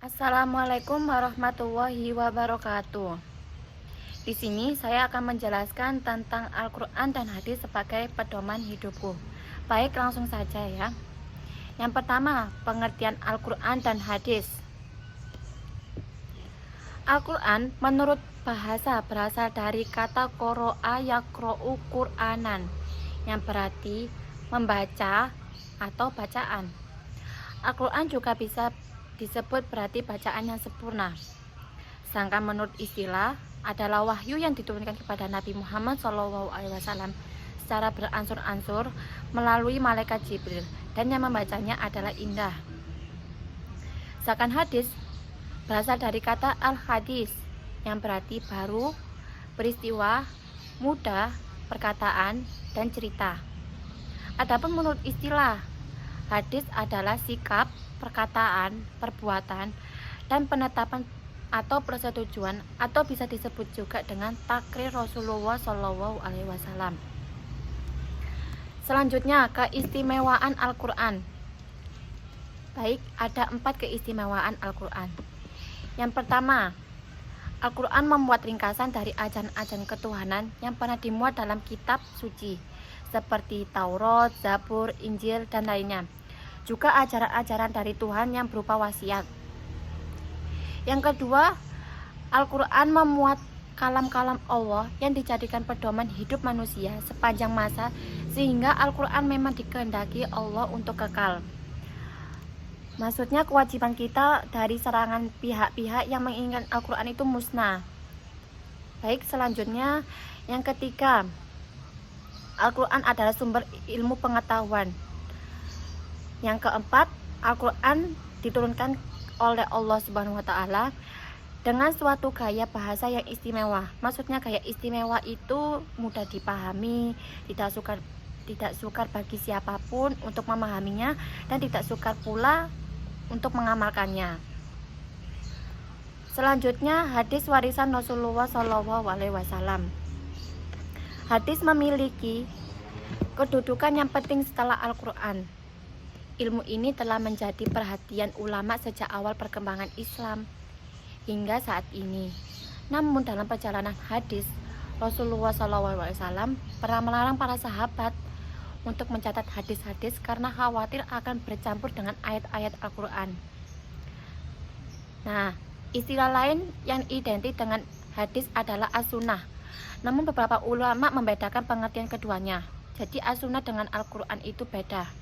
Assalamualaikum warahmatullahi wabarakatuh. Di sini saya akan menjelaskan tentang Al-Quran dan hadis sebagai pedoman hidupku. Baik, langsung saja ya. Yang pertama, pengertian Al-Quran dan hadis. Al-Quran menurut bahasa berasal dari kata qoro'a yaqro'u Qur'anan, yang berarti membaca atau bacaan. Al-Quran juga bisa disebut berarti bacaan yang sempurna. Sedangkan menurut istilah adalah wahyu yang diturunkan kepada Nabi Muhammad SAW secara beransur-ansur melalui malaikat Jibril, dan yang membacanya adalah indah. Sedangkan hadis berasal dari kata al-hadis, yang berarti baru, peristiwa, mudah, perkataan, dan cerita. Adapun menurut istilah, hadis adalah sikap, perkataan, perbuatan, dan penetapan atau persetujuan, atau bisa disebut juga dengan takrir Rasulullah SAW. Selanjutnya, keistimewaan Al-Quran. Baik, ada 4 keistimewaan Al-Quran. Yang pertama, Al-Quran membuat ringkasan dari ajaran-ajaran ketuhanan yang pernah dimuat dalam kitab suci seperti Taurat, Zabur, Injil, dan lainnya. Juga ajaran-ajaran dari Tuhan yang berupa wasiat. Yang kedua, Al-Quran memuat kalam-kalam Allah yang dijadikan pedoman hidup manusia sepanjang masa, sehingga Al-Quran memang dikehendaki Allah untuk kekal. Maksudnya kewajiban kita dari serangan pihak-pihak yang menginginkan Al-Quran itu musnah. Baik, selanjutnya yang ketiga, Al-Quran adalah sumber ilmu pengetahuan. Yang keempat, Al-Quran diturunkan oleh Allah Subhanahu wa Ta'ala dengan suatu gaya bahasa yang istimewa. Maksudnya gaya istimewa itu mudah dipahami, tidak sukar bagi siapapun untuk memahaminya, dan tidak sukar pula untuk mengamalkannya. Selanjutnya, hadis warisan Rasulullah SAW. Hadis memiliki kedudukan yang penting setelah Al-Quran. Ilmu ini telah menjadi perhatian ulama sejak awal perkembangan Islam hingga saat ini. Namun dalam perjalanan hadis, Rasulullah SAW pernah melarang para sahabat untuk mencatat hadis-hadis karena khawatir akan bercampur dengan ayat-ayat Al-Quran. Nah, istilah lain yang identik dengan hadis adalah as-sunnah. Namun beberapa ulama membedakan pengertian keduanya. Jadi as-sunnah dengan Al-Quran itu beda.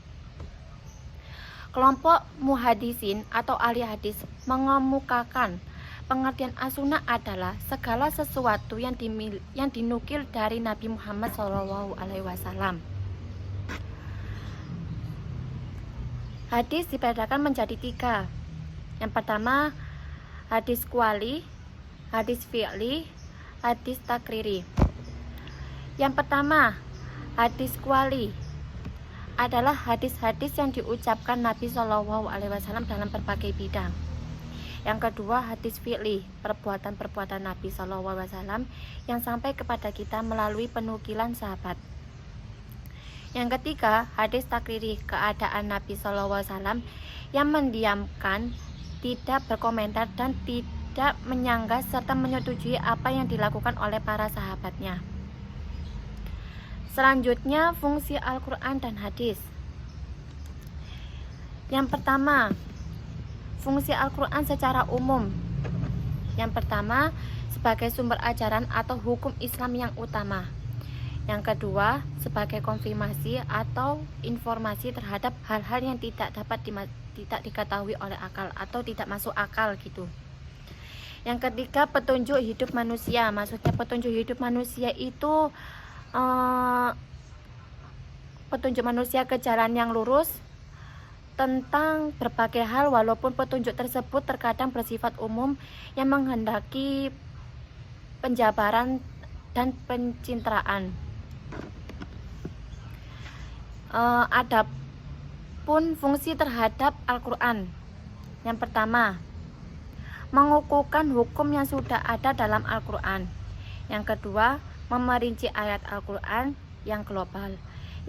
Kelompok muhadisin atau ahli hadis mengemukakan pengertian as-sunnah adalah segala sesuatu yang dinukil dari Nabi Muhammad SAW. Hadis dibedakan menjadi 3. Yang pertama, hadis qawli, hadis fi'li, hadis takriri. Yang pertama, hadis qawli adalah hadis-hadis yang diucapkan Nabi SAW dalam berbagai bidang. Yang kedua, hadis fi'li, perbuatan-perbuatan Nabi SAW yang sampai kepada kita melalui penukilan sahabat. Yang ketiga, hadis takriri, keadaan Nabi SAW yang mendiamkan, tidak berkomentar, dan tidak menyanggah serta menyetujui apa yang dilakukan oleh para sahabatnya. Selanjutnya, fungsi Al-Quran dan hadis. Yang pertama, fungsi Al-Quran secara umum. Yang pertama, sebagai sumber ajaran atau hukum Islam yang utama. Yang kedua, sebagai konfirmasi atau informasi terhadap hal-hal yang tidak diketahui oleh akal atau tidak masuk akal gitu. Yang ketiga, petunjuk hidup manusia. Maksudnya petunjuk hidup manusia itu petunjuk manusia ke jalan yang lurus tentang berbagai hal, walaupun petunjuk tersebut terkadang bersifat umum yang menghendaki penjabaran dan pencitraan. Adapun fungsi terhadap Al-Quran, yang pertama, mengukuhkan hukum yang sudah ada dalam Al-Quran. Yang kedua, memerinci ayat Al-Quran yang global.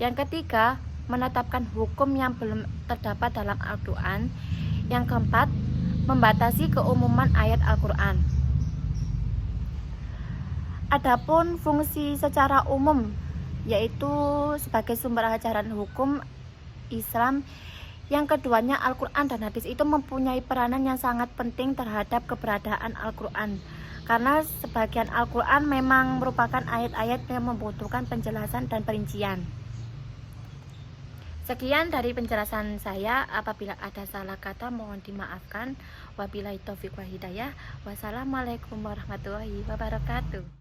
Yang ketiga, menetapkan hukum yang belum terdapat dalam Al-Quran. Yang keempat, membatasi keumuman ayat Al-Quran. Adapun fungsi secara umum, yaitu sebagai sumber ajaran hukum Islam, yang keduanya Al-Quran dan hadis itu mempunyai peranan yang sangat penting terhadap keberadaan Al-Quran, karena sebagian Al-Quran memang merupakan ayat-ayat yang membutuhkan penjelasan dan perincian. Sekian dari penjelasan saya. Apabila ada salah kata mohon dimaafkan. Wabillahi taufiq wal hidayah. Wassalamualaikum warahmatullahi wabarakatuh.